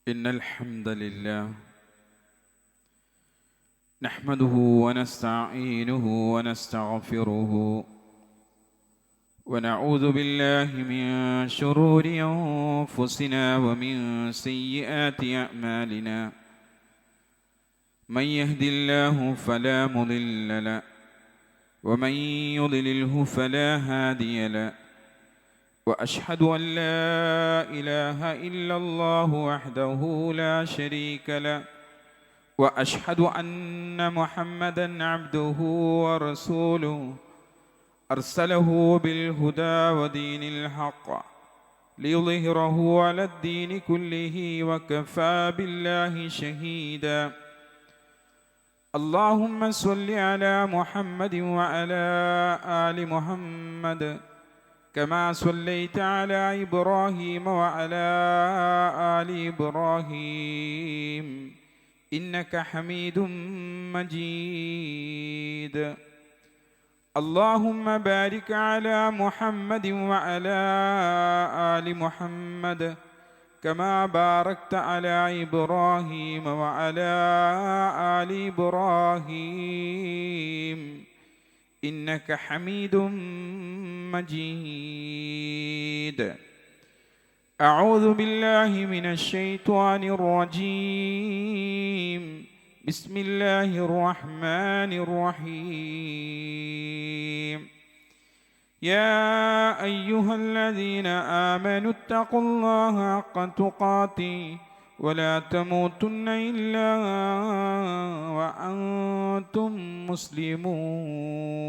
إن الحمد لله نحمده ونستعينه ونستغفره ونعوذ بالله من شرور أنفسنا ومن سيئات أعمالنا من يهد الله فلا مضل له ومن يضلله فلا هادي له وأشهد أن لا إله إلا الله وحده لا شريك له وأشهد أن محمدًا عبده ورسوله أرسله بالهدى ودين الحق ليظهره على الدين كله وكفى بالله شهيدا. اللهم صل على محمد وعلى آل محمد كما صليت على إبراهيم وعلى آل إبراهيم إنك حميد مجيد. اللهم بارك على محمد وعلى آل محمد كما باركت على إبراهيم وعلى آل إبراهيم إنك حميد مجيد. أعوذ بالله من الشيطان الرجيم. بسم الله الرحمن الرحيم. يا أيها الذين آمنوا اتقوا الله حق تقاته ولا تموتن إلا وأنتم مسلمون.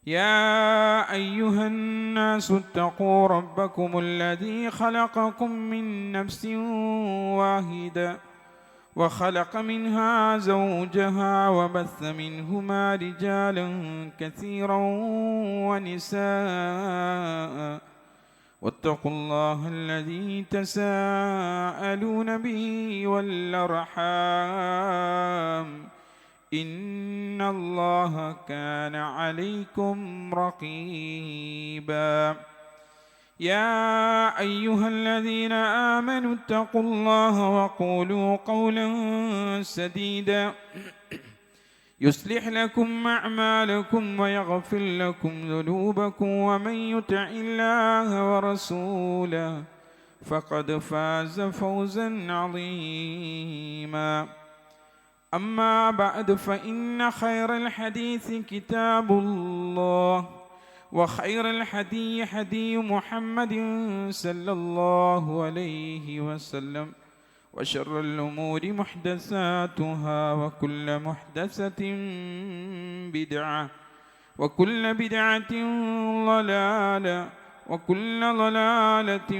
يا أيها الناس اتقوا ربكم الذي خلقكم من نفس واحدة وخلق منها زوجها وبث منهما رجالا كثيرا ونساء واتقوا الله الذي تساءلون به والأرحام إن الله كان عليكم رقيبا. يا أيها الذين آمنوا اتقوا الله وقولوا قولا سديدا يصلح لكم أعمالكم ويغفر لكم ذنوبكم ومن يطع الله ورسوله فقد فاز فوزا عظيما. أما بعد فإن خير الحديث كتاب الله وخير الهدي هدي محمد صلى الله عليه وسلم وشر الأمور محدثاتها وكل محدثة بدعة وكل بدعة ضلالة وكل ضلالة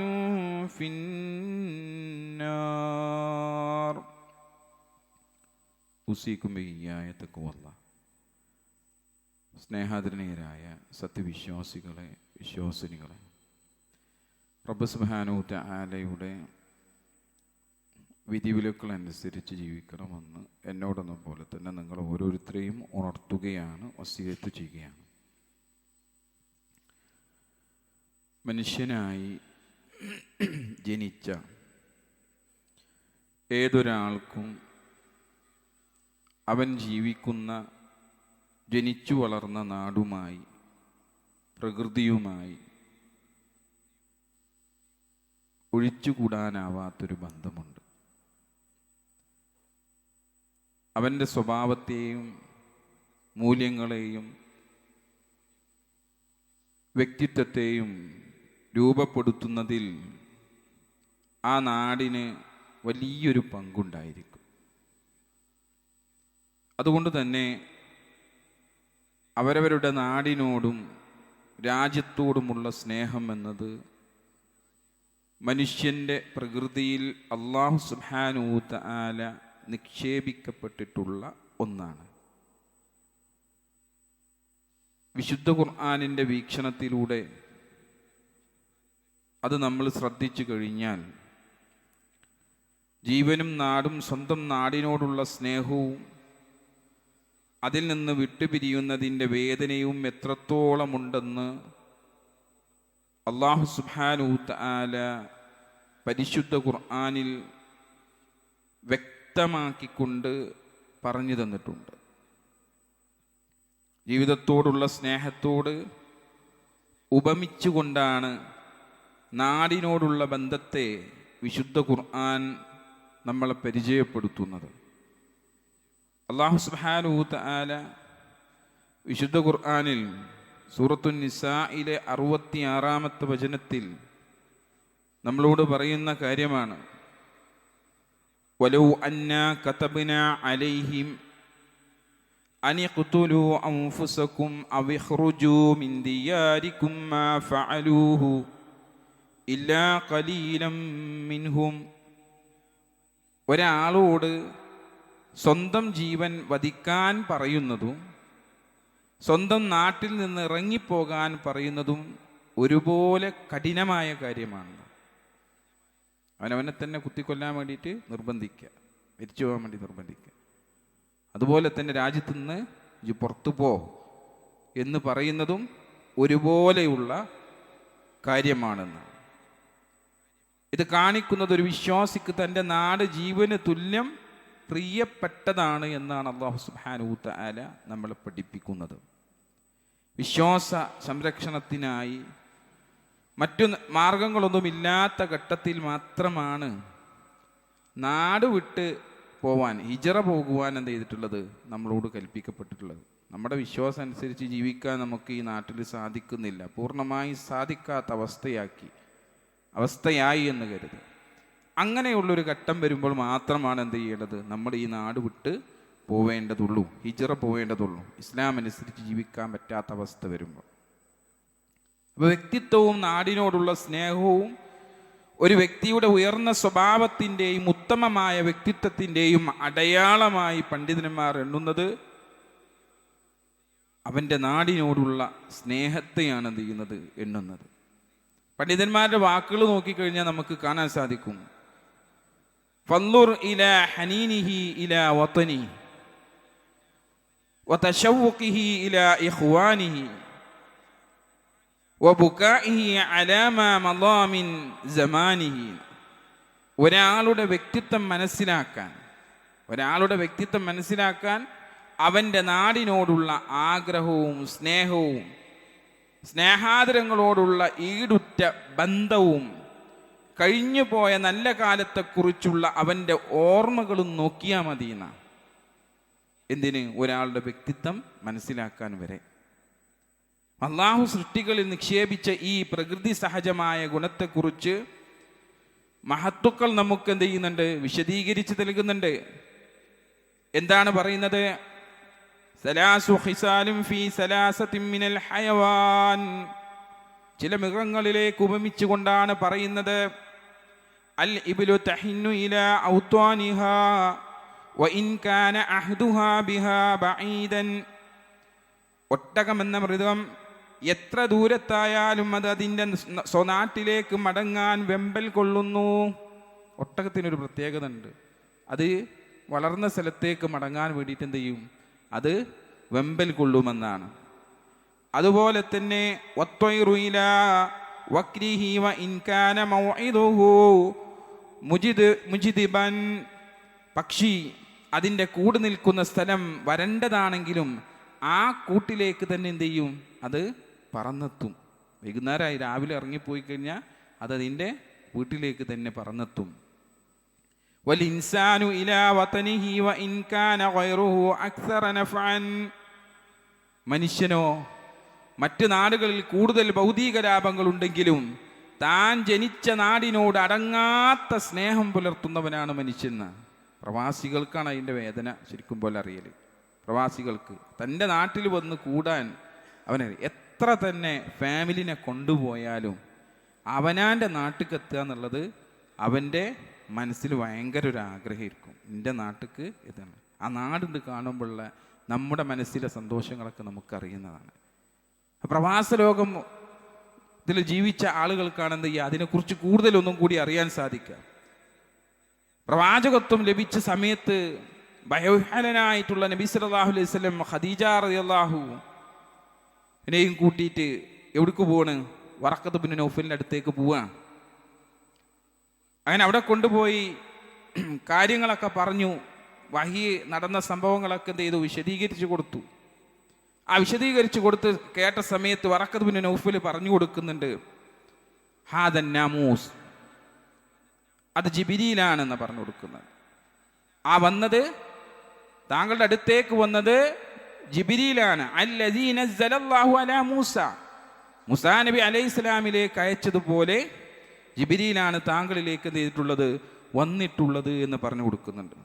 في النار. ഉസീക്കും ബിഹിയായ തഖ്വല്ലാ. സ്നേഹാദരണീയരായ സത്യവിശ്വാസികളെ, വിശ്വാസിനികളെ, റബ്ബ് സുബ്ഹാനഹു തആലയുടെ വിധിവിലക്കുകളനുസരിച്ച് ജീവിക്കണമെന്ന് എന്നോടെന്ന പോലെ തന്നെ നിങ്ങൾ ഓരോരുത്തരെയും ഉണർത്തുകയാണ്, വസിയത്ത് ചെയ്യുകയാണ്. മനുഷ്യനായി ജനിച്ച ഏതൊരാൾക്കും അവൻ ജീവിക്കുന്ന, ജനിച്ചു വളർന്ന നാടുമായി, പ്രകൃതിയുമായി ഒഴിച്ചുകൂടാനാവാത്തൊരു ബന്ധമുണ്ട്. അവൻ്റെ സ്വഭാവത്തെയും മൂല്യങ്ങളെയും വ്യക്തിത്വത്തെയും രൂപപ്പെടുത്തുന്നതിൽ ആ നാടിന് വലിയൊരു പങ്കുണ്ടായിരിക്കും. അതുകൊണ്ട് തന്നെ അവരവരുടെ നാടിനോടും രാജ്യത്തോടുമുള്ള സ്നേഹം എന്നത് മനുഷ്യൻ്റെ പ്രകൃതിയിൽ അല്ലാഹു സുബ്ഹാനഹു തആല നിക്ഷേപിക്കപ്പെട്ടിട്ടുള്ള ഒന്നാണ്. വിശുദ്ധ ഖുർആനിൻ്റെ വീക്ഷണത്തിലൂടെ അത് നമ്മൾ ശ്രദ്ധിച്ചു കഴിഞ്ഞാൽ ജീവനും നാടും സ്വന്തം നാടിനോടുള്ള സ്നേഹവും അതിൽ നിന്ന് വിട്ടുപിരിയുന്നതിൻ്റെ വേദനയും എത്രത്തോളമുണ്ടെന്ന് അല്ലാഹു സുബ്ഹാനഹു തആല പരിശുദ്ധ ഖുർആനിൽ വ്യക്തമാക്കിക്കൊണ്ട് പറഞ്ഞു തന്നിട്ടുണ്ട്. ജീവിതത്തോടുള്ള സ്നേഹത്തോട് ഉപമിച്ചുകൊണ്ടാണ് നാടിനോടുള്ള ബന്ധത്തെ വിശുദ്ധ ഖുർആൻ നമ്മളെ പരിചയപ്പെടുത്തുന്നത്. അല്ലാഹു സുബ്ഹാനഹു വ തആല വിശുദ്ധ ഖുർആനിൽ സൂറത്തുൻ നിസായിലെ 66-ാമത്തെ വചനത്തിൽ നമ്മളോട് പറയുന്ന കാര്യമാണ്, വലൗ അന്നാ കതബ്നാ അലൈഹിം അൻ യഖ്തുലൂ അൻഫുസകും അവ ഇഖ്റുജൂ മിൻ ദിയാരികും മാ ഫഅലൂഹു ഇല്ലാ ഖലീലൻ മിൻഹും. ഒരാളോട് സ്വന്തം ജീവൻ വധിക്കാൻ പറയുന്നതും സ്വന്തം നാട്ടിൽ നിന്ന് ഇറങ്ങിപ്പോകാൻ പറയുന്നതും ഒരുപോലെ കഠിനമായ കാര്യമാണ്. അവനവനെ തന്നെ കുത്തിക്കൊല്ലാൻ വേണ്ടിയിട്ട് നിർബന്ധിക്കുക, മരിച്ചു പോകാൻ വേണ്ടി നിർബന്ധിക്കുക. അതുപോലെ തന്നെ രാജ്യത്ത് നിന്ന് പുറത്തു പോ എന്ന് പറയുന്നതും ഒരുപോലെയുള്ള കാര്യമാണെന്ന്. ഇത് കാണിക്കുന്നത് ഒരു വിശ്വാസിക്ക് തൻ്റെ നാട് ജീവന് തുല്യം പ്രിയപ്പെട്ടതാണ് എന്നാണ് അല്ലാഹു സുബ്ഹാനഹു വ തആല നമ്മളെ പഠിപ്പിക്കുന്നത്. വിശ്വാസ സംരക്ഷണത്തിനായി മറ്റു മാർഗങ്ങളൊന്നുമില്ലാത്ത ഘട്ടത്തിൽ മാത്രമാണ് നാട് വിട്ട് പോവാൻ, ഹിജറ പോകുവാൻ എന്ത് ചെയ്തിട്ടുള്ളത്, നമ്മളോട് കൽപ്പിക്കപ്പെട്ടിട്ടുള്ളത്. നമ്മുടെ വിശ്വാസം അനുസരിച്ച് ജീവിക്കാൻ നമുക്ക് ഈ നാട്ടിൽ സാധിക്കുന്നില്ല, പൂർണ്ണമായി സാധിക്കാത്ത അവസ്ഥയായി എന്ന് കരുത്. അങ്ങനെയുള്ളൊരു ഘട്ടം വരുമ്പോൾ മാത്രമാണ് എന്ത് ചെയ്യേണ്ടത്, നമ്മൾ ഈ നാട് വിട്ട് പോവേണ്ടതുള്ളൂ, ഹിജറ പോവേണ്ടതുള്ളൂ, ഇസ്ലാം അനുസരിച്ച് ജീവിക്കാൻ പറ്റാത്ത അവസ്ഥ വരുമ്പോൾ. അപ്പോൾ വ്യക്തിത്വവും നാടിനോടുള്ള സ്നേഹവും ഒരു വ്യക്തിയുടെ ഉയർന്ന സ്വഭാവത്തിൻ്റെയും ഉത്തമമായ വ്യക്തിത്വത്തിൻ്റെയും അടയാളമായി പണ്ഡിതന്മാർ എണ്ണുന്നത് അവൻ്റെ നാടിനോടുള്ള സ്നേഹത്തെയാണ് എന്ത് ചെയ്യുന്നത്, എണ്ണുന്നത്. പണ്ഡിതന്മാരുടെ വാക്കുകൾ നോക്കിക്കഴിഞ്ഞാൽ നമുക്ക് കാണാൻ സാധിക്കും, ഫൻളുർ ഇലാ ഹനീനിഹി ഇലാ വതനി വതശവ്വുഖിഹി ഇലാ ഇഖ്വാനിഹി വബുകാഇഹി അലാ മാ മളാ മിൻ സമാനിഹി. ഒരാളുടെ വ്യക്തിത്വം മനസ്സിലാക്കാൻ അവൻ്റെ നാടിനോടുള്ള ആഗ്രഹവും സ്നേഹവും സ്നേഹാദരങ്ങളോടുള്ള ഈടുറ്റ ബന്ധവും കഴിഞ്ഞുപോയ നല്ല കാലത്തെക്കുറിച്ചുള്ള അവൻ്റെ ഓർമ്മകളും നോക്കിയാൽ മതി എന്നാണ്. എന്തിന്? ഒരാളുടെ വ്യക്തിത്വം മനസ്സിലാക്കാൻ വരെ. അള്ളാഹു സൃഷ്ടികളിൽ നിക്ഷേപിച്ച ഈ പ്രകൃതി സഹജമായ ഗുണത്തെക്കുറിച്ച് മഹത്തുക്കൾ നമുക്ക് എന്ത് ചെയ്യുന്നുണ്ട്, വിശദീകരിച്ച് നൽകുന്നുണ്ട്. എന്താണ് പറയുന്നത്? സലാസു ഖിസാലും ഫീ സലാസത്തിൻ മിനൽ ഹയവാൻ. ചില മൃഗങ്ങളിലേക്ക് ഉപമിച്ചുകൊണ്ടാണ് പറയുന്നത്. അൽ ഇബ്ലു തഹിന്നു ഇലാ ഔത്വാനിഹാ വഇൻ കാന അഹ്ദുഹാ ബിഹാ ബഈദൻ. ഒട്ടകമെന്ന മൃഗം എത്ര ദൂരത്തായാലും അത് അതിൻ്റെ സ്വനാട്ടിലേക്ക് മടങ്ങാൻ വെമ്പൽ കൊള്ളുന്നു. ഒട്ടകത്തിനൊരു പ്രത്യേകത ഉണ്ട്, അത് വളർന്ന സ്ഥലത്തേക്ക് മടങ്ങാൻ വേണ്ടിയിട്ട് എന്ത് ചെയ്യും, അത് വെമ്പൽ കൊള്ളുമെന്നാണ്. അതുപോലെ തന്നെ പക്ഷി അതിൻ്റെ കൂട് നിൽക്കുന്ന സ്ഥലം വരണ്ടതാണെങ്കിലും ആ കൂട്ടിലേക്ക് തന്നെ എന്ത് ചെയ്യും, അത് പറന്നെത്തും. വൈകുന്നേരമായി രാവിലെ ഇറങ്ങിപ്പോയി കഴിഞ്ഞാൽ അതതിൻ്റെ വീട്ടിലേക്ക് തന്നെ പറന്നെത്തും. വൽഇൻസാനു ഇലാ വതനിഹി വഇൻ കാന ഗൈറുഹു അക്സറ നഫഅൻ. മനുഷ്യനോ മറ്റ് നാടുകളിൽ കൂടുതൽ ഭൗതിക ലാഭങ്ങൾ ഉണ്ടെങ്കിലും താൻ ജനിച്ച നാടിനോട് അടങ്ങാത്ത സ്നേഹം പുലർത്തുന്നവനാണ് മനുഷ്യൻ. പ്രവാസികൾക്കാണ് അതിൻ്റെ വേദന ശരിക്കും പോലെ അറിയൽ. പ്രവാസികൾക്ക് തൻ്റെ നാട്ടിൽ വന്ന് കൂടാൻ അവന് എത്ര തന്നെ ഫാമിലിനെ കൊണ്ടുപോയാലും അവനാൻ്റെ നാട്ടിലേക്ക് എത്തുക എന്നുള്ളത് അവൻ്റെ മനസ്സിൽ ഭയങ്കര ഒരു ആഗ്രഹമായിരിക്കും. എൻ്റെ നാട്ടിലേക്ക് ഇതാണ്. ആ നാടുണ്ട് കാണുമ്പോഴുള്ള നമ്മുടെ മനസ്സിലെ സന്തോഷങ്ങളൊക്കെ നമുക്കറിയുന്നതാണ്. പ്രവാസ ലോകം ഇതിൽ ജീവിച്ച ആളുകൾക്കാണ് എന്ത് ചെയ്യുക, അതിനെക്കുറിച്ച് കൂടുതലൊന്നും കൂടി അറിയാൻ സാധിക്കുക. പ്രവാചകത്വം ലഭിച്ച സമയത്ത് വയോഹലനായിട്ടുള്ള നബി സല്ലല്ലാഹു അലൈഹി വസല്ലം ഖദീജ റളിയല്ലാഹുവിനെയും കൂട്ടിയിട്ട് എവിടേക്ക് പോവാണ്? വറഖത്ത് ബിൻ നൗഫലിൻ്റെ അടുത്തേക്ക് പോവാ. അങ്ങനെ അവിടെ കൊണ്ടുപോയി കാര്യങ്ങളൊക്കെ പറഞ്ഞു. വഹി നടന്ന സംഭവങ്ങളൊക്കെ എന്ത് ചെയ്തു, വിശദീകരിച്ചു കൊടുത്തു. ആ വിശദീകരിച്ചു കൊടുത്ത് കേട്ട സമയത്ത് വറഖത്ത് ബിൻ നൗഫൽ പറഞ്ഞു കൊടുക്കുന്നുണ്ട്, ഹാദൻ നാമൂസ്, അത് ജിബിരിയിലാണെന്ന് പറഞ്ഞു കൊടുക്കുന്നത്. ആ വന്നത്, താങ്കളുടെ അടുത്തേക്ക് വന്നത് ജിബിരിയിലാണ്. അല്ലദീ നസ്സലല്ലാഹു അലാ മൂസ, മൂസാ നബി അലൈഹിസ്സലാമിലേക്ക് അയച്ചതുപോലെ ജിബിരിയിലാണ് താങ്കളിലേക്ക് എന്ത് ചെയ്തിട്ടുള്ളത്, വന്നിട്ടുള്ളത് എന്ന് പറഞ്ഞു കൊടുക്കുന്നുണ്ട്.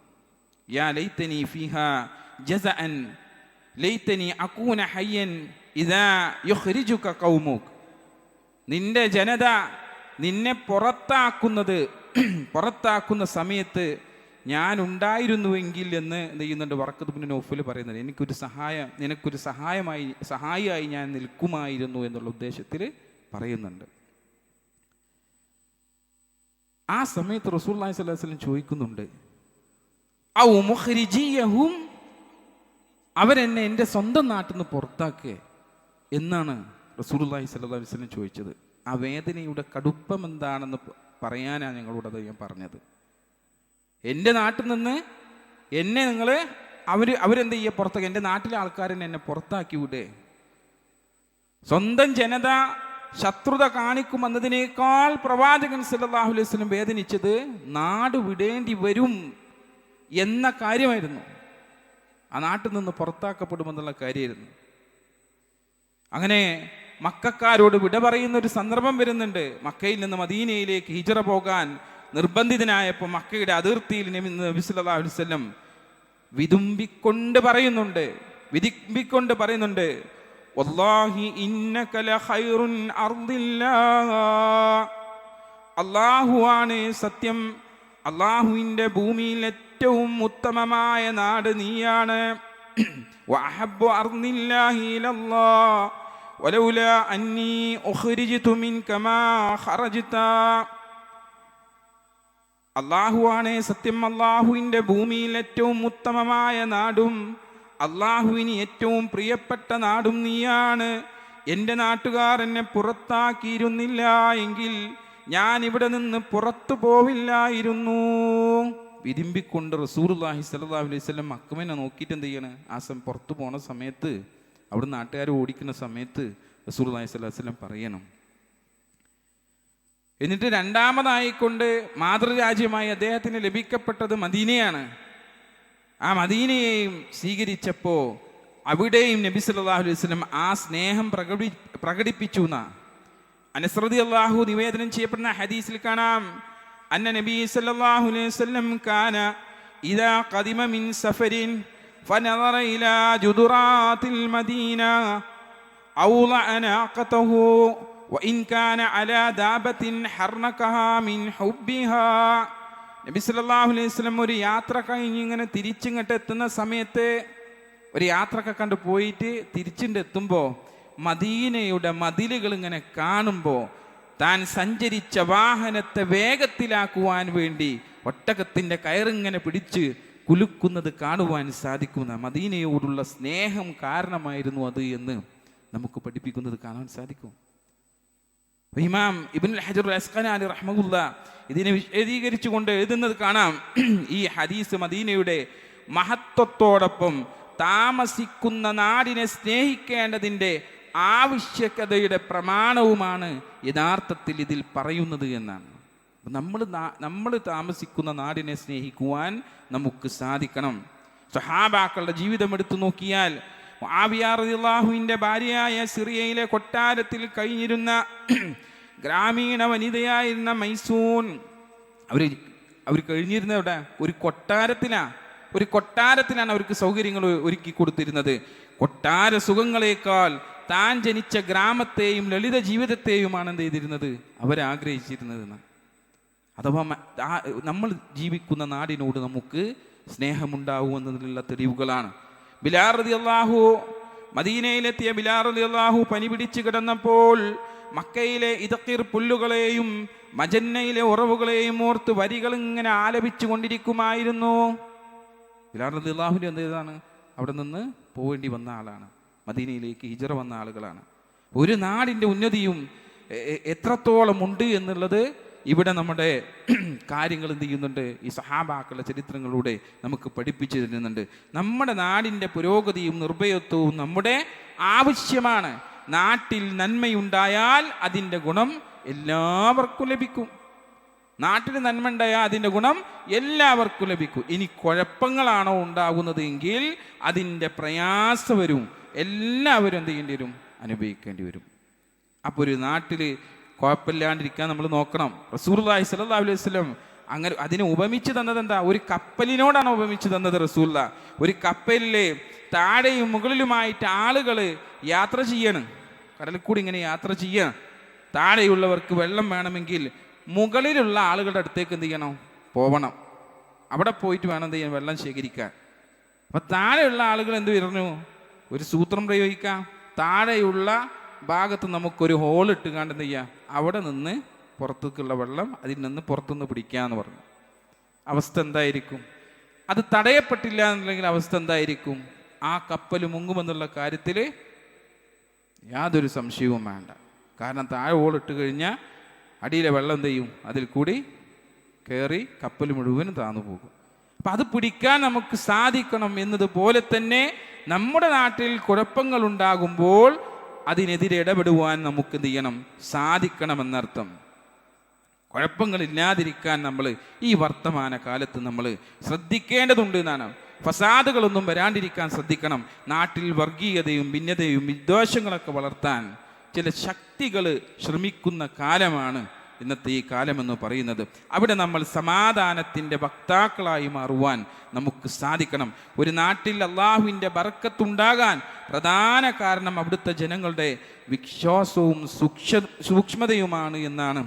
യാ ലൈതനി ഫീഹാ ജസഅൻ ലൈതനി അകൂന ഹയ്യൻ ഇദാ യുഖ്രിജുക ഖൗമുക, നിന്റെ ജനത നിന്നെ പുറത്താക്കുന്ന സമയത്ത് ഞാൻ ഉണ്ടായിരുന്നുവെങ്കിൽ എന്ന് എന്ത് ചെയ്യുന്നുണ്ട്, വറഖത്ത് ബിൻ നൗഫൽ പറയുന്നത്. നിനക്കൊരു സഹായിയായി ഞാൻ നിൽക്കുമായിരുന്നു എന്നുള്ള ഉദ്ദേശത്തിൽ പറയുന്നുണ്ട്. ആ സമയത്ത് റസൂലുള്ളാഹി സ്വല്ലല്ലാഹു അലൈഹി വസല്ലം ചോദിക്കുന്നുണ്ട്, ഔ മുഖ്രിജിയഹും, അവരെന്നെ എൻ്റെ സ്വന്തം നാട്ടിൽ നിന്ന് പുറത്താക്കുക എന്നാണ് റസൂലുള്ളാഹി സ്വല്ലല്ലാഹു അലൈഹി വസല്ലം ചോദിച്ചത്. ആ വേദനയുടെ കടുപ്പം എന്താണെന്ന് പറയാനാണ് ഞങ്ങളോടത് ഞാൻ പറഞ്ഞത്. എൻ്റെ നാട്ടിൽ നിന്ന് എന്നെ നിങ്ങൾ അവരെന്ത് ചെയ്യുക, പുറത്താക്കി, എൻ്റെ നാട്ടിലെ ആൾക്കാരെന്നെ എന്നെ പുറത്താക്കി വിടേ. സ്വന്തം ജനത ശത്രുത കാണിക്കുമെന്നതിനേക്കാൾ പ്രവാചകൻ സല്ലല്ലാഹു അലൈഹി വസല്ലം വേദനിച്ചത് നാട് വിടേണ്ടി വരും എന്ന കാര്യമായിരുന്നു. ആ നാട്ടിൽ നിന്ന് പുറത്താക്കപ്പെടുമെന്നുള്ള കാര്യമായിരുന്നു. അങ്ങനെ മക്കക്കാരോട് വിട പറയുന്ന ഒരു സന്ദർഭം വരുന്നുണ്ട്. മക്കയിൽ നിന്ന് മദീനയിലേക്ക് ഹിജ്റ പോകാൻ നിർബന്ധിതനായപ്പോൾ മക്കയുടെ അതിർത്തിയിൽ നബി സല്ലല്ലാഹു അലൈഹി വസല്ലം വിതുമ്പിക്കൊണ്ട് പറയുന്നുണ്ട്, വല്ലാഹി ഇന്നക ലഖൈറുൻ അർദില്ലാഹ്, അല്ലാഹുവാണ് സത്യം, അല്ലാഹുവിൻ്റെ ഭൂമിയിൽ ഏറ്റവും ഉത്തമമായ നാട് നീയാണ്. വഅഹബ്ബു അർദില്ലാഹി ഇലല്ലാഹ് വലൗലാ അന്നീ ഉഖ്രിജ്തു മിൻക മാ ഖറജ്ത, അല്ലാഹുവാണ് സത്യം, അല്ലാഹുവിൻ്റെ ഭൂമിയിൽ ഏറ്റവും ഉത്തമമായ നാടും അല്ലാഹുവിന് ഏറ്റവും പ്രിയപ്പെട്ട നാടും നീയാണ്. എൻ്റെ നാട്ടുകാർ എന്നെ പുറത്താക്കിയിരുന്നില്ല എങ്കിൽ ഞാൻ ഇവിടെ നിന്ന് പുറത്തു പോവില്ലായിരുന്നു. വിരുമ്പിക്കൊണ്ട് റസൂലുള്ളാഹി സ്വല്ലല്ലാഹു അലൈഹി വസല്ലം മക്കമനെ നോക്കിയിട്ട് എന്ത് ചെയ്യണം, പുറത്തു പോണ സമയത്ത്, അവിടെ നാട്ടുകാർ ഓടിക്കുന്ന സമയത്ത് റസൂലുള്ളാഹി സ്വല്ലല്ലാഹു അലൈഹി വസല്ലം പറയണം. എന്നിട്ട് രണ്ടാമതായിക്കൊണ്ട് മാതൃരാജ്യമായി അദ്ദേഹത്തിന് ലഭിക്കപ്പെട്ടത് മദീനയാണ്. ആ മദീനയെയും സ്വീകരിച്ചപ്പോൾ അവിടെയും നബി സല്ലല്ലാഹു അലൈഹി വസല്ലം ആ സ്നേഹം പ്രകടിപ്പിച്ചു. അനസ് റളിയല്ലാഹു നിവേദനം ചെയ്യപ്പെടുന്ന ഹദീസിൽ കാണാം, അന്ന നബി സല്ലല്ലാഹു അലൈഹി വസല്ലം കാന ഇദാ ഖദിമ മിൻ സഫരിൻ ഫനദറ ഇലാ ജുദുറാത്തിൽ മദീന ഔളഅ നാഖതഹു വഇൻ കാന അലാ ദാബത്തിൻ ഹർനകഹാ മിൻ ഹുബ്ബിഹാ. നബി സല്ലല്ലാഹു അലൈഹി വസല്ലം ഒരു യാത്ര കഴിഞ്ഞ് ഇങ്ങനെ തിരിച്ചിങ്ങോട്ട് എത്തുന്ന സമയത്ത്, ഒരു യാത്രയൊക്കെ കണ്ട് പോയിട്ട് തിരിച്ചിട്ടെത്തുമ്പോൾ മദീനയുടെ മതിലുകൾ ഇങ്ങനെ കാണുമ്പോൾ താൻ സഞ്ചരിച്ച വാഹനത്തെ വേഗത്തിലാക്കുവാൻ വേണ്ടി ഒട്ടകത്തിൻ്റെ കയറിങ്ങനെ പിടിച്ച് കുലുക്കുന്നത് കാണുവാൻ സാധിക്കുന്ന മദീനയോടുള്ള സ്നേഹം കാരണമായിരുന്നു അത് എന്ന് നമുക്ക് പഠിപ്പിക്കുന്നത് കാണാൻ സാധിക്കും. ഇമാം ഇബ്നുൽ ഹജർ അസ്ഖലാനി റഹ്മഹുല്ലാഹ് ഇതിനെ വിശദീകരിച്ചുകൊണ്ട് എഴുതുന്നത് കാണാം, ഈ ഹദീസ് മദീനയുടെ മഹത്വത്തോടൊപ്പം താമസിക്കുന്ന നാടിനെ സ്നേഹിക്കേണ്ടതിൻ്റെ ആവശ്യകതയുടെ പ്രമാണവുമാണ് യഥാർത്ഥത്തിൽ ഇതിൽ പറയുന്നത് എന്നാണ്. നമ്മൾ താമസിക്കുന്ന നാടിനെ സ്നേഹിക്കുവാൻ നമുക്ക് സാധിക്കണം. സ്വഹാബാക്കളുടെ ജീവിതം എടുത്തു നോക്കിയാൽ, മുആവിയ റളിയല്ലാഹുവിൻ്റെ ഭാര്യയായ സിറിയയിലെ കൊട്ടാരത്തിൽ കഴിഞ്ഞിരുന്ന ഗ്രാമീണ വനിതയായിരുന്ന മൈസൂൻ, അവർ കഴിഞ്ഞിരുന്ന ഇവിടെ ഒരു കൊട്ടാരത്തിലാണ് അവർക്ക് സൗകര്യങ്ങൾ ഒരുക്കി കൊടുത്തിരുന്നത്. കൊട്ടാര സുഖങ്ങളെക്കാൾ താൻ ജനിച്ച ഗ്രാമത്തെയും ലളിത ജീവിതത്തെയുമാണ് എന്ത് ചെയ്തിരുന്നത്, അവരാഗ്രഹിച്ചിരുന്നതെന്ന്. അഥവാ നമ്മൾ ജീവിക്കുന്ന നാടിനോട് നമുക്ക് സ്നേഹമുണ്ടാവുമെന്നതിനുള്ള തെളിവുകളാണ്. ബിലാൽ റളിയല്ലാഹു, മദീനയിലെത്തിയ ബിലാൽ റളിയല്ലാഹു പനി പിടിച്ച് കിടന്നപ്പോൾ മക്കയിലെ ഇദഖിർ പുല്ലുകളെയും മജന്നയിലെ ഉറവുകളെയും ഓർത്ത് വരികൾ ഇങ്ങനെ ആലപിച്ചു കൊണ്ടിരിക്കുമായിരുന്നു. ബിലാൽ റളിയല്ലാഹു എന്താണ്, അവിടെ നിന്ന് പോവേണ്ടി വന്ന ആളാണ്, മദീനയിലേക്ക് ഹിജ്റ വന്ന ആളുകളാണ്. ഒരു നാടിൻ്റെ ഉന്നതിയും എത്രത്തോളം ഉണ്ട് എന്നുള്ളത് ഇവിടെ നമ്മുടെ കാര്യങ്ങൾ എന്ത് ചെയ്യുന്നുണ്ട്? ഈ സഹാബാക്കളുടെ ചരിത്രങ്ങളിലൂടെ നമുക്ക് പഠിപ്പിച്ചു തരുന്നുണ്ട്. നമ്മുടെ നാടിൻ്റെ പുരോഗതിയും നിർഭയത്വവും നമ്മുടെ ആവശ്യമാണ്. നാട്ടിൽ നന്മയുണ്ടായാൽ അതിൻ്റെ ഗുണം എല്ലാവർക്കും ലഭിക്കും. നാട്ടിൽ നന്മ ഉണ്ടായാൽ അതിൻ്റെ ഗുണം എല്ലാവർക്കും ലഭിക്കും. ഇനി കുഴപ്പങ്ങളാണോ ഉണ്ടാകുന്നത് എങ്കിൽ അതിൻ്റെ പ്രയാസം വരും, എല്ലാവരും എന്ത് ചെയ്യേണ്ടി വരും? അനുഭവിക്കേണ്ടി വരും. അപ്പോൾ ഒരു നാട്ടിൽ കുഴപ്പമില്ലാണ്ടിരിക്കാൻ നമ്മൾ നോക്കണം. റസൂലുള്ളാഹി സ്വല്ലല്ലാഹു അലൈഹി വസല്ലം അങ്ങനെ അതിനെ ഉപമിച്ച് തന്നത് എന്താ? ഒരു കപ്പലിനോടാണ് ഉപമിച്ച് തന്നത് റസൂലുള്ള. ഒരു കപ്പലിലെ താഴെയും മുകളിലുമായിട്ട് ആളുകൾ യാത്ര ചെയ്യണം, കടലിൽ കൂടി ഇങ്ങനെ യാത്ര ചെയ്യണം. താഴെയുള്ളവർക്ക് വെള്ളം വേണമെങ്കിൽ മുകളിലുള്ള ആളുകളുടെ അടുത്തേക്ക് എന്ത് ചെയ്യണം? പോവണം. അവിടെ പോയിട്ട് വേണം എന്ത് ചെയ്യാൻ? വെള്ളം ശേഖരിക്കാൻ. അപ്പം താഴെയുള്ള ആളുകൾ എന്ത് പറഞ്ഞു? ഒരു സൂത്രം പ്രയോഗിക്കാം. താഴെയുള്ള ഭാഗത്ത് നമുക്കൊരു ഹോൾ ഇട്ട് കണ്ട് എന്ത് ചെയ്യുക? അവിടെ നിന്ന് പുറത്തേക്കുള്ള വെള്ളം അതിൽ നിന്ന് പുറത്തുനിന്ന് പിടിക്കാന്ന് പറഞ്ഞു. അവസ്ഥ എന്തായിരിക്കും? അത് തടയപ്പെട്ടില്ല എന്നുണ്ടെങ്കിൽ അവസ്ഥ എന്തായിരിക്കും? ആ കപ്പൽ മുങ്ങുമെന്നുള്ള കാര്യത്തിൽ യാതൊരു സംശയവും വേണ്ട. കാരണം താഴെ ഹോളിട്ട് കഴിഞ്ഞാൽ അടിയിലെ വെള്ളം എന്ത് ചെയ്യും? അതിൽ കൂടി കയറി കപ്പൽ മുഴുവനും താന്നു പോകും. അപ്പം അത് പിടിക്കാൻ നമുക്ക് സാധിക്കണം. എന്നതുപോലെ തന്നെ നമ്മുടെ നാട്ടിൽ കുഴപ്പങ്ങൾ ഉണ്ടാകുമ്പോൾ അതിനെതിരെ ഇടപെടുവാൻ നമുക്ക് എന്ത് ചെയ്യണം? സാധിക്കണമെന്നർത്ഥം. കുഴപ്പങ്ങളില്ലാതിരിക്കാൻ നമ്മൾ ഈ വർത്തമാന കാലത്ത് നമ്മൾ ശ്രദ്ധിക്കേണ്ടതുണ്ട് എന്നാണ്. ഫസാദുകളൊന്നും വരാണ്ടിരിക്കാൻ ശ്രദ്ധിക്കണം. നാട്ടിൽ വർഗീയതയും ഭിന്നതയും വിദ്വേഷങ്ങളൊക്കെ വളർത്താൻ ചില ശക്തികൾ ശ്രമിക്കുന്ന കാലമാണ് ഇന്നത്തെ ഈ കാലമെന്ന് പറയുന്നത്. അവിടെ നമ്മൾ സമാധാനത്തിൻ്റെ വക്താക്കളായി മാറുവാൻ നമുക്ക് സാധിക്കണം. ഒരു നാട്ടിൽ അള്ളാഹുവിൻ്റെ ബർക്കത്തുണ്ടാകാൻ പ്രധാന കാരണം അവിടുത്തെ ജനങ്ങളുടെ വിശ്വാസവും സൂക്ഷ്മതയുമാണ് എന്നാണ്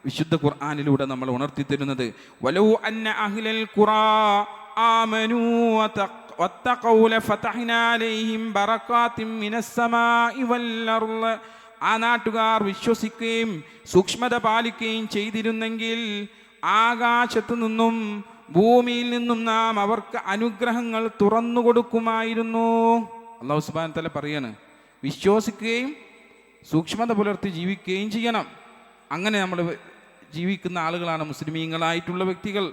വിശുദ്ധ ഖുർആനിലൂടെ നമ്മൾ ഉണർത്തിത്തരുന്നത്. വലൗ അന്ന അഹ്ലൽ ഖുറാ ആമനൂ വത്തഖൗ ലഫതഹ്നാ അലൈഹിം ബറകാതിൻ മിനസ് സമാഇ വൽ അർള്. ആ നാട്ടുകാർ വിശ്വസിക്കുകയും സൂക്ഷ്മത പാലിക്കുകയും ചെയ്തിരുന്നെങ്കിൽ ആകാശത്തു നിന്നും ഭൂമിയിൽ നിന്നും നാം അവർക്ക് അനുഗ്രഹങ്ങൾ തുറന്നു കൊടുക്കുമായിരുന്നു. അല്ലാഹു സുബ്ഹാനഹു വ തആല പറയാണ്, വിശ്വസിക്കുകയും സൂക്ഷ്മത പുലർത്തി ജീവിക്കുകയും ചെയ്യണം. അങ്ങനെ നമ്മൾ ജീവിക്കുന്ന ആളുകളാണ് മുസ്ലിമീങ്ങളായിട്ടുള്ള വ്യക്തികൾ.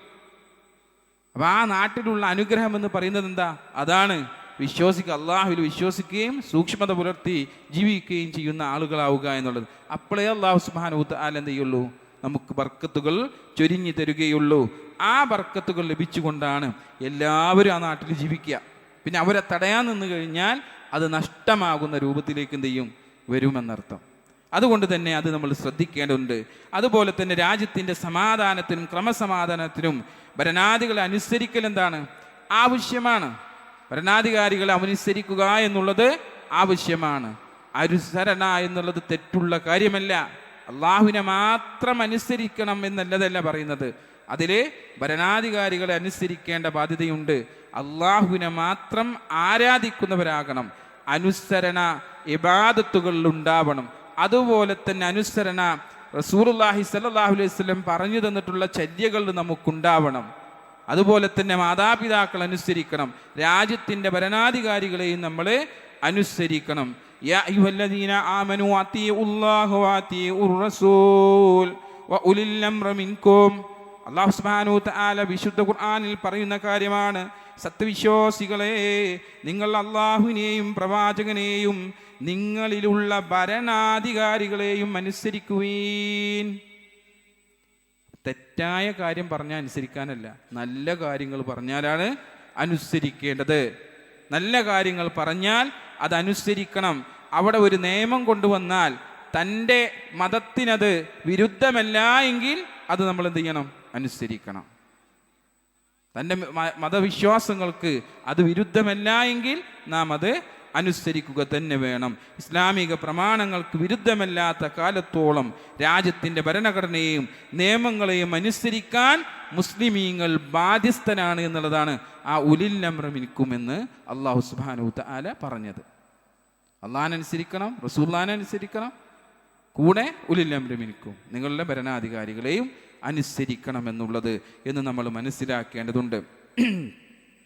അപ്പം ആ നാട്ടിലുള്ള അനുഗ്രഹം എന്ന് പറയുന്നത് എന്താ? അതാണ് വിശ്വസിക്കുക, അള്ളാഹുവിൽ വിശ്വസിക്കുകയും സൂക്ഷ്മത പുലർത്തി ജീവിക്കുകയും ചെയ്യുന്ന ആളുകളാവുക എന്നുള്ളത്. അപ്പോഴേ അല്ലാഹു സുബ്ഹാനഹു വ തആല എന്ത് ചെയ്യുള്ളൂ? നമുക്ക് ബർക്കത്തുകൾ ചൊരിഞ്ഞു തരികയുള്ളൂ. ആ ബർക്കത്തുകൾ ലഭിച്ചുകൊണ്ടാണ് എല്ലാവരും ആ നാട്ടിൽ ജീവിക്കുക. പിന്നെ അവരെ തടയാൻ നിന്ന് കഴിഞ്ഞാൽ അത് നഷ്ടമാകുന്ന രൂപത്തിലേക്ക് എന്ത് ചെയ്യും? വരുമെന്നർത്ഥം. അതുകൊണ്ട് തന്നെ അത് നമ്മൾ ശ്രദ്ധിക്കേണ്ടതുണ്ട്. അതുപോലെ തന്നെ രാജ്യത്തിൻ്റെ സമാധാനത്തിനും ക്രമസമാധാനത്തിനും ഭരണാധികളെ അനുസരിക്കൽ എന്താണ്? ആവശ്യമാണ്. ഭരണാധികാരികളെ അനുസരിക്കുക എന്നുള്ളത് ആവശ്യമാണ്. അനുസരണ എന്നുള്ളത് തെറ്റുള്ള കാര്യമല്ല. അള്ളാഹുവിനെ മാത്രം അനുസരിക്കണം എന്നല്ലതല്ല പറയുന്നത്. അതിൽ ഭരണാധികാരികളെ അനുസരിക്കേണ്ട ബാധ്യതയുണ്ട്. അള്ളാഹുവിനെ മാത്രം ആരാധിക്കുന്നവരാകണം. അനുസരണ ഇബാദത്തുകളിൽ ഉണ്ടാവണം. അതുപോലെ തന്നെ അനുസരണ റസൂലുള്ളാഹി സ്വല്ലല്ലാഹു അലൈഹി വസല്ലം പറഞ്ഞു തന്നിട്ടുള്ള ചര്യകൾ നമുക്കുണ്ടാവണം. അതുപോലെ തന്നെ മാതാപിതാക്കൾ അനുസരിക്കണം. രാജ്യത്തിൻ്റെ ഭരണാധികാരികളെയും നമ്മൾ അനുസരിക്കണം. യാ അയ്യുഹല്ലദീന ആമനൂ അത്തിഉല്ലാഹ വഅത്തിഉർ റസൂൽ വഉലിൽ അംരി മിൻകും. അല്ലാഹു സുബ്ഹാനഹു വ തആല വിശുദ്ധ ഖുർആനിൽ പറയുന്ന കാര്യമാണ്, സത്യവിശ്വാസികളെ, നിങ്ങൾ അള്ളാഹുവിനെയും പ്രവാചകനെയും നിങ്ങളിലുള്ള ഭരണാധികാരികളെയും അനുസരിക്കുവീൻ. തെറ്റായ കാര്യം പറഞ്ഞാൽ അനുസരിക്കാനല്ല, നല്ല കാര്യങ്ങൾ പറഞ്ഞാലാണ് അനുസരിക്കേണ്ടത്. നല്ല കാര്യങ്ങൾ പറഞ്ഞാൽ അത് അനുസരിക്കണം. അവിടെ ഒരു നിയമം കൊണ്ടുവന്നാൽ തൻ്റെ മതത്തിനത് വിരുദ്ധമല്ല എങ്കിൽ അത് നമ്മൾ എന്ത് ചെയ്യണം? അനുസരിക്കണം. തൻ്റെ മതവിശ്വാസങ്ങൾക്ക് അത് വിരുദ്ധമല്ല എങ്കിൽ നാം അത് അനുസരിക്കുക തന്നെ വേണം. ഇസ്ലാമിക പ്രമാണങ്ങൾക്ക് വിരുദ്ധമല്ലാത്ത കാലത്തോളം രാജ്യത്തിൻ്റെ ഭരണഘടനയെയും നിയമങ്ങളെയും അനുസരിക്കാൻ മുസ്ലിമീങ്ങൾ ബാധ്യസ്ഥനാണ് എന്നുള്ളതാണ് ആ ഉലിൽ അംരി മിൻകും എന്ന് അല്ലാഹു സുബ്ഹാനഹു വ തആല പറഞ്ഞത്. അള്ളാഹിനെ അനുസരിക്കണം, റസൂലുള്ളാഹിനെ അനുസരിക്കണം, കൂടെ ഉലിൽ അംരി മിൻകും നിങ്ങളുടെ ഭരണാധികാരികളെയും അനുസരിക്കണം എന്നുള്ളത് എന്ന് നമ്മൾ മനസ്സിലാക്കേണ്ടതുണ്ട്.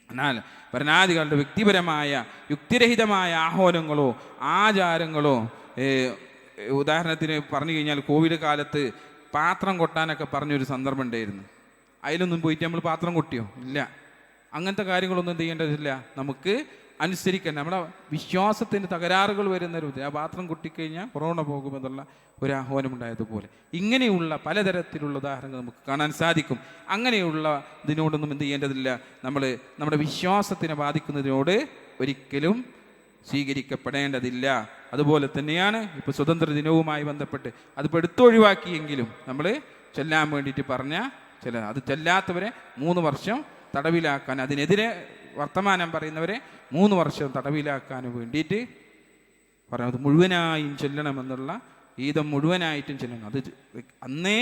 എന്നാൽ ഭരണാധികാരികളുടെ വ്യക്തിപരമായ യുക്തിരഹിതമായ ആഹ്വാനങ്ങളോ ആചാരങ്ങളോ, ഉദാഹരണത്തിന് പറഞ്ഞു കഴിഞ്ഞാൽ കോവിഡ് കാലത്ത് പാത്രം കൊട്ടാനൊക്കെ പറഞ്ഞൊരു സന്ദർഭം ഉണ്ടായിരുന്നു. അതിലൊന്നും പോയിട്ട് നമ്മൾ പാത്രം കൊട്ടിയോ? ഇല്ല. അങ്ങനത്തെ കാര്യങ്ങളൊന്നും എന്ത് ചെയ്യേണ്ടതില്ല, നമുക്ക് അനുസരിക്കാൻ. നമ്മുടെ വിശ്വാസത്തിന് തകരാറുകൾ വരുന്ന രൂപത്തിൽ ആ പാത്രം കൊട്ടിക്കഴിഞ്ഞാൽ കൊറോണ പോകുമെന്നുള്ള ഒരു ആഹ്വാനം ഉണ്ടായതുപോലെ ഇങ്ങനെയുള്ള പലതരത്തിലുള്ള ഉദാഹരണങ്ങൾ നമുക്ക് കാണാൻ സാധിക്കും. അങ്ങനെയുള്ള ഇതിനോടൊന്നും എന്ത് ചെയ്യേണ്ടതില്ല, നമ്മൾ നമ്മുടെ വിശ്വാസത്തിനെ ബാധിക്കുന്നതിനോട് ഒരിക്കലും സ്വീകരിക്കപ്പെടേണ്ടതില്ല. അതുപോലെ തന്നെയാണ് ഇപ്പോൾ സ്വതന്ത്ര ദിനവുമായി ബന്ധപ്പെട്ട് അതിപ്പോൾ എടുത്തൊഴിവാക്കിയെങ്കിലും നമ്മൾ ചെല്ലാൻ വേണ്ടിയിട്ട് പറഞ്ഞ അത് ചെല്ലാത്തവരെ 3 വർഷം തടവിലാക്കാൻ, അതിനെതിരെ വർത്തമാനം പറയുന്നവരെ 3 വർഷം തടവിലാക്കാൻ വേണ്ടിയിട്ട് പറയുന്നത് മുഴുവനായും ചെല്ലണമെന്നുള്ള ഈദം മുഴുവനായിട്ടും ചെല്ലണം. അത് അന്നേ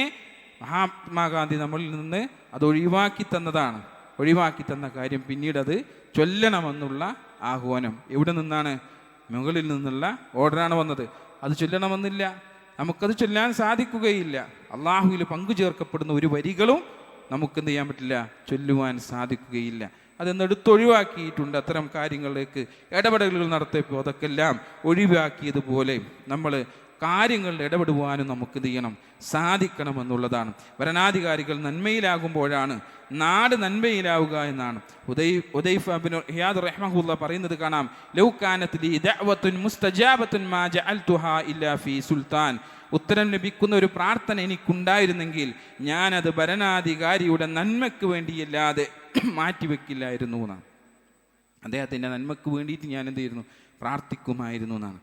മഹാത്മാഗാന്ധി നമ്മളിൽ നിന്ന് അത് ഒഴിവാക്കി തന്നതാണ്. ഒഴിവാക്കി തന്ന കാര്യം പിന്നീട് അത് ചൊല്ലണമെന്നുള്ള ആഹ്വാനം എവിടെ നിന്നാണ്? മുകളിൽ നിന്നുള്ള ഓർഡറാണ് വന്നത്. അത് ചൊല്ലണമെന്നില്ല, നമുക്കത് ചൊല്ലാൻ സാധിക്കുകയില്ല. അള്ളാഹുവിൽ പങ്കു ചേർക്കപ്പെടുന്ന ഒരു വരികളും നമുക്കെന്ത് ചെയ്യാൻ പറ്റില്ല, ചൊല്ലുവാൻ സാധിക്കുകയില്ല. അതെന്ന് എടുത്തൊഴിവാക്കിയിട്ടുണ്ട്. അത്തരം കാര്യങ്ങളിലേക്ക് ഇടപെടലുകൾ നടത്തിയപ്പോൾ അതൊക്കെ എല്ലാം ഒഴിവാക്കിയതുപോലെ നമ്മൾ കാര്യങ്ങളിൽ ഇടപെടുവാനും നമുക്ക് എന്ത് ചെയ്യണം, സാധിക്കണമെന്നുള്ളതാണ്. ഭരണാധികാരികൾ നന്മയിലാകുമ്പോഴാണ് നാട് നന്മയിലാവുക എന്നാണ് ഹുദൈഫ ബിൻ ഇയാദ് റഹ്മഹുല്ലാ പറയുന്നത് കാണാം. ലൗ കാനത് ലീ ദഅവത്തുൻ മുസ്തജാബത്തുൻ മാ ജഅൽതുഹാ ഇല്ലാ ഫീ സുൽത്താൻ. ഉത്തരം ലഭിക്കുന്ന ഒരു പ്രാർത്ഥന എനിക്കുണ്ടായിരുന്നെങ്കിൽ ഞാനത് ഭരണാധികാരിയുടെ നന്മയ്ക്ക് വേണ്ടിയല്ലാതെ മാറ്റിവെക്കില്ലായിരുന്നു എന്നാണ്. അദ്ദേഹത്തിൻ്റെ നന്മയ്ക്ക് വേണ്ടിയിട്ട് ഞാൻ എന്ത് ചെയ്യുന്നു, പ്രാർത്ഥിക്കുമായിരുന്നു എന്നാണ്.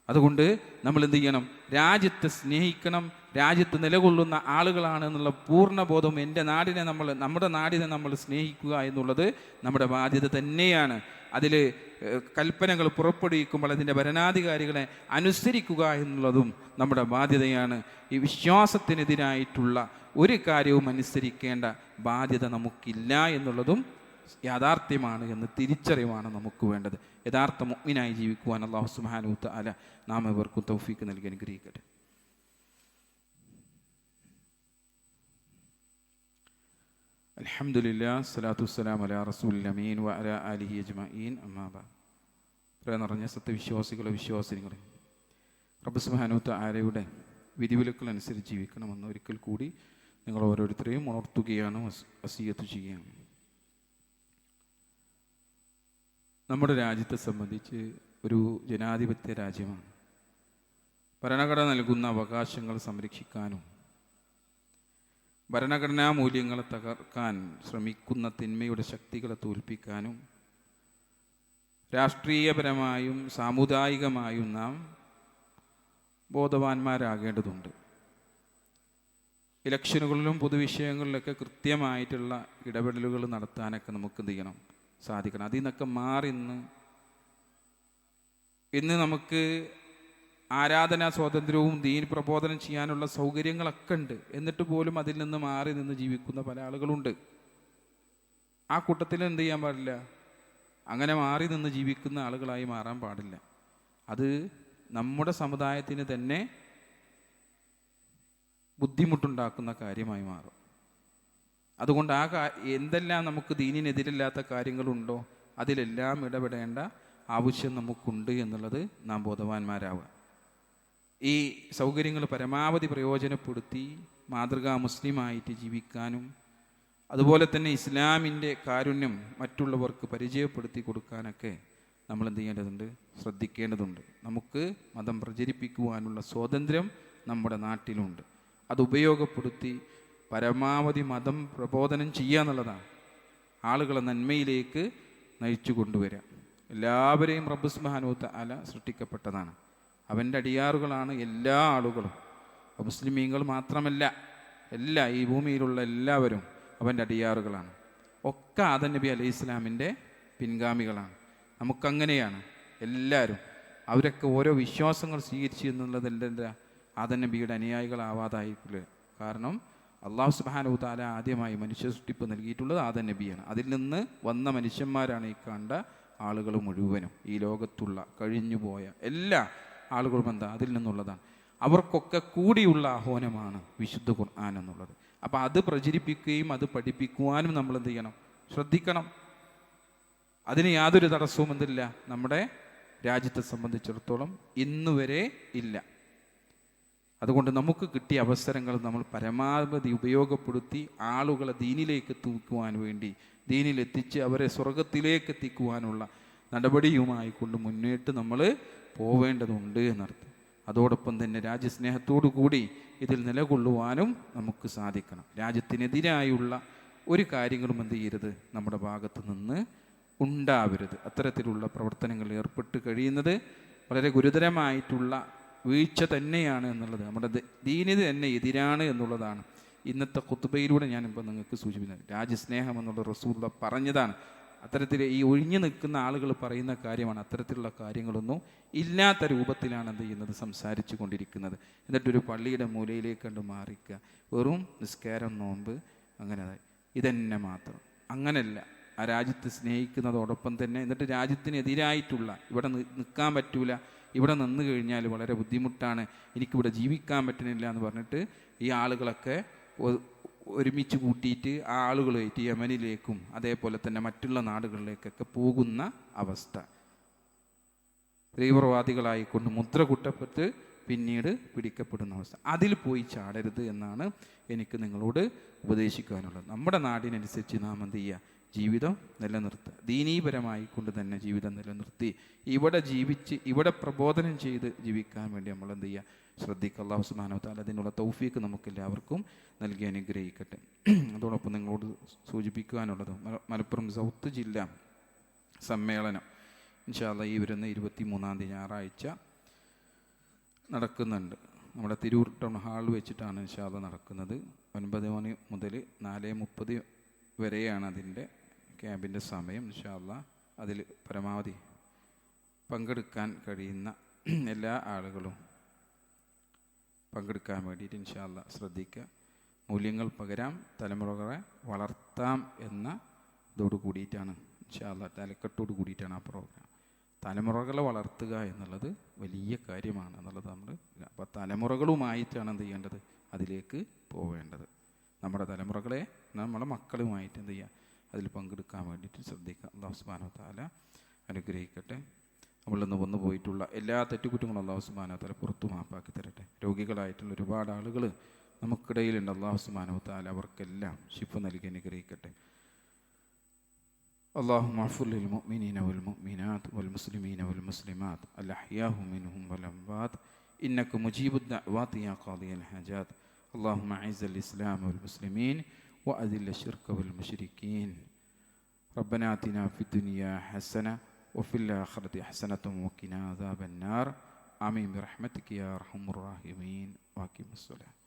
അതുകൊണ്ട് നമ്മൾ എന്ത് ചെയ്യണം, രാജ്യത്തെ സ്നേഹിക്കണം. രാജ്യത്ത് നിലകൊള്ളുന്ന ആളുകളാണ് എന്നുള്ള പൂർണ്ണബോധം നമ്മുടെ നാടിനെ നമ്മൾ സ്നേഹിക്കുക എന്നുള്ളത് നമ്മുടെ ബാധ്യത തന്നെയാണ്. അതിൽ കൽപ്പനകൾ പുറപ്പെടുവിക്കുമ്പോൾ അതിൻ്റെ ഭരണാധികാരികളെ അനുസരിക്കുക എന്നുള്ളതും നമ്മുടെ ബാധ്യതയാണ്. ഈ വിശ്വാസത്തിനെതിരായിട്ടുള്ള ഒരു കാര്യവും അനുസരിക്കേണ്ട ബാധ്യത നമുക്കില്ല എന്നുള്ളതും യാഥാർത്ഥ്യമാണ് എന്ന് തിരിച്ചറിവാണ് നമുക്ക് വേണ്ടത്. യഥാർത്ഥ മുഅ്മിനായി ജീവിക്കുവാൻ അല്ലാഹു സുബ്ഹാനഹു വ തആല നാം ഇവർക്കും തൗഫീഖ് നൽകി അനുഗ്രഹിക്കട്ടെ. അൽഹംദുലില്ലാഹ് സ്വലാത്തു വസ്സലാമു അലാ റസൂലിൽ അമീൻ വ അലാ ആലിഹി അജ്മഈൻ അമ്മാ ബഅദ്. പ്രിയ നിറഞ്ഞ സത്യവിശ്വാസികളെ, വിശ്വാസിനികളെ, റബ്ബ് സുബ്ഹാനഹു വ തആലയുടെ വിധിവിലക്കുകൾ അനുസരിച്ച് ജീവിക്കണമെന്ന് ഒരിക്കൽ കൂടി നിങ്ങൾ ഓരോരുത്തരെയും ഉണർത്തുകയാണ്, വസിയ്യത്ത് ചെയ്യുകയാണ്. നമ്മുടെ രാജ്യത്തെ സംബന്ധിച്ച് ഒരു ജനാധിപത്യ രാജ്യമാണ്. ഭരണഘടന നൽകുന്ന അവകാശങ്ങൾ സംരക്ഷിക്കാനും ഭരണഘടനാ മൂല്യങ്ങളെ തകർക്കാൻ ശ്രമിക്കുന്ന തിന്മയുടെ ശക്തികളെ തോൽപ്പിക്കാനും രാഷ്ട്രീയപരമായും സാമുദായികമായും നാം ബോധവാന്മാരാകേണ്ടതുണ്ട്. ഇലക്ഷനുകളിലും പൊതുവിഷയങ്ങളിലൊക്കെ കൃത്യമായിട്ടുള്ള ഇടപെടലുകൾ നടത്താനൊക്കെ നമുക്ക് എന്ത് ചെയ്യണം, സാധിക്കണം. അതിൽ നിന്നൊക്കെ മാറി ഇന്ന് നമുക്ക് ആരാധനാ സ്വാതന്ത്ര്യവും ദീൻ പ്രബോധനം ചെയ്യാനുള്ള സൗകര്യങ്ങളൊക്കെ ഉണ്ട്. എന്നിട്ട് പോലും അതിൽ നിന്ന് മാറി നിന്ന് ജീവിക്കുന്ന പല ആളുകളുണ്ട്. ആ കൂട്ടത്തിൽ എന്ത് ചെയ്യാൻ പാടില്ല, അങ്ങനെ മാറി നിന്ന് ജീവിക്കുന്ന ആളുകളായി മാറാൻ പാടില്ല. അത് നമ്മുടെ സമുദായത്തിന് തന്നെ ബുദ്ധിമുട്ടുണ്ടാക്കുന്ന കാര്യമായി മാറും. അതുകൊണ്ട് എന്തെല്ലാം നമുക്ക് ദീനിനെതിരില്ലാത്ത കാര്യങ്ങളുണ്ടോ അതിലെല്ലാം ഇടപെടേണ്ട ആവശ്യം നമുക്കുണ്ട് എന്നുള്ളത് നാം ബോധവാന്മാരാവുക. ഈ സൗകര്യങ്ങൾ പരമാവധി പ്രയോജനപ്പെടുത്തി മാതൃകാ മുസ്ലിമായിട്ട് ജീവിക്കാനും അതുപോലെ തന്നെ ഇസ്ലാമിൻ്റെ കാരുണ്യം മറ്റുള്ളവർക്ക് പരിചയപ്പെടുത്തി കൊടുക്കാനൊക്കെ നമ്മൾ എന്ത് ചെയ്യേണ്ടതുണ്ട്, ശ്രദ്ധിക്കേണ്ടതുണ്ട്. നമുക്ക് മതം പ്രചരിപ്പിക്കുവാനുള്ള സ്വാതന്ത്ര്യം നമ്മുടെ നാട്ടിലുണ്ട്. അത് ഉപയോഗപ്പെടുത്തി പരമാവധി മതം പ്രബോധനം ചെയ്യുക എന്നുള്ളതാണ്. ആളുകളെ നന്മയിലേക്ക് നയിച്ചു കൊണ്ടുവരിക. എല്ലാവരെയും റബ്ബ് സുബ്ഹാനഹു വ തആല സൃഷ്ടിക്കപ്പെട്ടതാണ്. അവൻ്റെ അടിയാറുകളാണ് എല്ലാ ആളുകളും. മുസ്ലിമീങ്ങൾ മാത്രമല്ല, ഈ ഭൂമിയിലുള്ള എല്ലാവരും അവൻ്റെ അടിയാറുകളാണ്. ഒക്കെ ആദം നബി അലൈഹി ഇസ്ലാമിൻ്റെ പിൻഗാമികളാണ്. നമുക്കങ്ങനെയാണ് എല്ലാവരും. അവരൊക്കെ ഓരോ വിശ്വാസങ്ങൾ സ്വീകരിച്ചു എന്നുള്ളതെല്ലാം ആദം നബിയുടെ അനുയായികളാവാതായിരിക്കില്ല. കാരണം അള്ളാഹു സുബ്ഹാനഹു വ തആല ആദ്യമായി മനുഷ്യ സൃഷ്ടിപ്പ് നൽകിയിട്ടുള്ളത് ആദം നബിയാണ്. അതിൽ നിന്ന് വന്ന മനുഷ്യന്മാരാണ് ഈ കണ്ട ആളുകൾ മുഴുവനും. ഈ ലോകത്തുള്ള കഴിഞ്ഞുപോയ എല്ലാ ആളുകളും അതിൽ നിന്നുള്ളതാണ്. അവർക്കൊക്കെ കൂടിയുള്ള ആഹ്വാനമാണ് വിശുദ്ധ ഖുർആൻ എന്നുള്ളത്. അപ്പം അത് പ്രചരിപ്പിക്കുകയും അത് പഠിപ്പിക്കുവാനും നമ്മൾ എന്ത് ചെയ്യണം, ശ്രദ്ധിക്കണം. അതിന് യാതൊരു തടസ്സവും എന്തില്ല, നമ്മുടെ രാജ്യത്തെ സംബന്ധിച്ചിടത്തോളം ഇന്നുവരെ ഇല്ല. അതുകൊണ്ട് നമുക്ക് കിട്ടിയ അവസരങ്ങൾ നമ്മൾ പരമാവധി ഉപയോഗപ്പെടുത്തി ആളുകളെ ദീനിലേക്ക് എത്തിക്കുവാൻ വേണ്ടി, ദീനിലെത്തിച്ച് അവരെ സ്വർഗത്തിലേക്ക് എത്തിക്കുവാനുള്ള നടപടിയുമായി കൊണ്ട് മുന്നോട്ട് നമ്മൾ പോവേണ്ടതുണ്ട് എന്നർത്ഥം. അതോടൊപ്പം തന്നെ രാജ്യസ്നേഹത്തോടു കൂടി ഇതിൽ നിലകൊള്ളുവാനും നമുക്ക് സാധിക്കണം. രാജ്യത്തിനെതിരായുള്ള ഒരു കാര്യങ്ങളും എന്ത് ചെയ്യരുത്, നമ്മുടെ ഭാഗത്ത് നിന്ന് ഉണ്ടാവരുത്. അത്തരത്തിലുള്ള പ്രവർത്തനങ്ങളിൽ ഏർപ്പെട്ട് കഴിയുന്നത് വളരെ ഗുരുതരമായിട്ടുള്ള വീഴ്ച തന്നെയാണ് എന്നുള്ളത്, നമ്മുടെ ദീനിന് തന്നെ എതിരാണ് എന്നുള്ളതാണ് ഇന്നത്തെ ഖുത്ബയിലൂടെ ഞാനിപ്പോൾ നിങ്ങൾക്ക് സൂചിപ്പിക്കുന്നത്. രാജ്യസ്നേഹം എന്നുള്ള റസൂലുള്ള പറഞ്ഞതാണ്. അത്തരത്തിൽ ഈ ഒഴിഞ്ഞു നിൽക്കുന്ന ആളുകൾ പറയുന്ന കാര്യമാണ്. അത്തരത്തിലുള്ള കാര്യങ്ങളൊന്നും ഇല്ലാത്ത രൂപത്തിലാണ് എന്ത് ചെയ്യുന്നത്, സംസാരിച്ചു കൊണ്ടിരിക്കുന്നത്. എന്നിട്ടൊരു പള്ളിയുടെ മൂലയിലേക്ക് കണ്ട് മാറിക്കുക, വെറും നിസ്കാരം, നോമ്പ്, അങ്ങനെ ഇതന്നെ മാത്രം. അങ്ങനെയല്ല, ആ രാജ്യത്തെ സ്നേഹിക്കുന്നതോടൊപ്പം തന്നെ എന്നിട്ട് രാജ്യത്തിനെതിരായിട്ടുള്ള, ഇവിടെ നിൽക്കാൻ പറ്റൂല, ഇവിടെ നിന്ന് കഴിഞ്ഞാൽ വളരെ ബുദ്ധിമുട്ടാണ്, എനിക്കിവിടെ ജീവിക്കാൻ പറ്റുന്നില്ല എന്ന് പറഞ്ഞിട്ട് ഈ ആളുകളൊക്കെ ഒരുമിച്ച് കൂട്ടിയിട്ട് ആ ആളുകളുമായിട്ട് യമനിലേക്കും അതേപോലെ തന്നെ മറ്റുള്ള നാടുകളിലേക്കൊക്കെ പോകുന്ന അവസ്ഥ, തീവ്രവാദികളായിക്കൊണ്ട് മുദ്ര കുട്ടപ്പെട്ട് പിന്നീട് പിടിക്കപ്പെടുന്ന അവസ്ഥ, അതിൽ പോയി ചാടരുത് എന്നാണ് എനിക്ക് നിങ്ങളോട് ഉപദേശിക്കാനുള്ളത്. നമ്മുടെ നാടിനനുസരിച്ച് നാം എന്ത് ചെയ്യുക, ജീവിതം നിലനിർത്തുക, ദീനീപരമായി കൊണ്ട് തന്നെ ജീവിതം നിലനിർത്തി ഇവിടെ ജീവിച്ച് ഇവിടെ പ്രബോധനം ചെയ്ത് ജീവിക്കാൻ വേണ്ടി നമ്മൾ എന്ത് ചെയ്യുക, ശ്രദ്ധിക്കുക. അല്ലാഹു സുബ്ഹാനഹു വ തആല അതിനുള്ള തൗഫീക്ക് നമുക്കെല്ലാവർക്കും നൽകി അനുഗ്രഹിക്കട്ടെ. അതോടൊപ്പം നിങ്ങളോട് സൂചിപ്പിക്കാനുള്ളത്, മലപ്പുറം സൗത്ത് ജില്ലാ സമ്മേളനം ഇൻഷാ അല്ലാഹ് ഈ വരുന്ന 23 ഞായറാഴ്ച നടക്കുന്നുണ്ട്. നമ്മുടെ തിരൂർ ടൗൺ ഹാളിൽ വെച്ചിട്ടാണ് ഇൻഷാ അല്ലാഹ് നടക്കുന്നത്. 9 മണി മുതൽ 4:30 വരെയാണ് അതിൻ്റെ ക്യാമ്പിൻ്റെ സമയം. ഇൻഷാ അല്ലാഹ് അതിൽ പരമാവധി പങ്കെടുക്കാൻ കഴിയുന്ന എല്ലാ ആളുകളും പങ്കെടുക്കാൻ വേണ്ടിയിട്ട് ഇൻഷാ അല്ലാഹ് ശ്രദ്ധിക്കുക. മൂല്യങ്ങൾ പകരാം, തലമുറകളെ വളർത്താം എന്ന ഇതോട് കൂടിയിട്ടാണ് ഇൻഷാ അല്ലാഹ്, തലക്കെട്ടോട് കൂടിയിട്ടാണ് ആ പ്രോഗ്രാം. തലമുറകളെ വളർത്തുക എന്നുള്ളത് വലിയ കാര്യമാണ് എന്നുള്ളത് നമ്മൾ, അപ്പോൾ തലമുറകളുമായിട്ടാണ് എന്ത് ചെയ്യേണ്ടത്, അതിലേക്ക് പോവേണ്ടത്. നമ്മുടെ തലമുറകളെ നമ്മുടെ മക്കളുമായിട്ട് എന്ത് ചെയ്യുക, അതിൽ പങ്കെടുക്കാൻ വേണ്ടിയിട്ട് ശ്രദ്ധിക്കുക. അല്ലാഹു സുബ്ഹാനഹു വ തആല അനുഗ്രഹിക്കട്ടെ. നമ്മളിൽ നിന്ന് വന്നു പോയിട്ടുള്ള എല്ലാ തെറ്റുകുറ്റങ്ങളും അല്ലാഹു സുബ്ഹാനഹു വ തആല പുറത്തു മാപ്പാക്കി തരട്ടെ. രോഗികളായിട്ടുള്ള ഒരുപാട് ആളുകൾ നമുക്കിടയിലുണ്ട്. അല്ലാഹു സുബ്ഹാനഹു വ തആല അവർക്കെല്ലാം ശിഫ നൽകി അനുഗ്രഹിക്കട്ടെ. اللهم اغفر للمؤمنين والمؤمنات والمسلمين والمسلمات الأحياء منهم والأموات إنك مجيب الدعوات يا قاضي الحاجات. اللهم أعز الإسلام والمسلمين وأذل الشرك والمشركين. ربنا آتنا في الدنيا حسنة وفي الآخرة حسنة وقنا عذاب النار. آمين برحمتك يا أرحم الراحمين. وأقم الصلاة.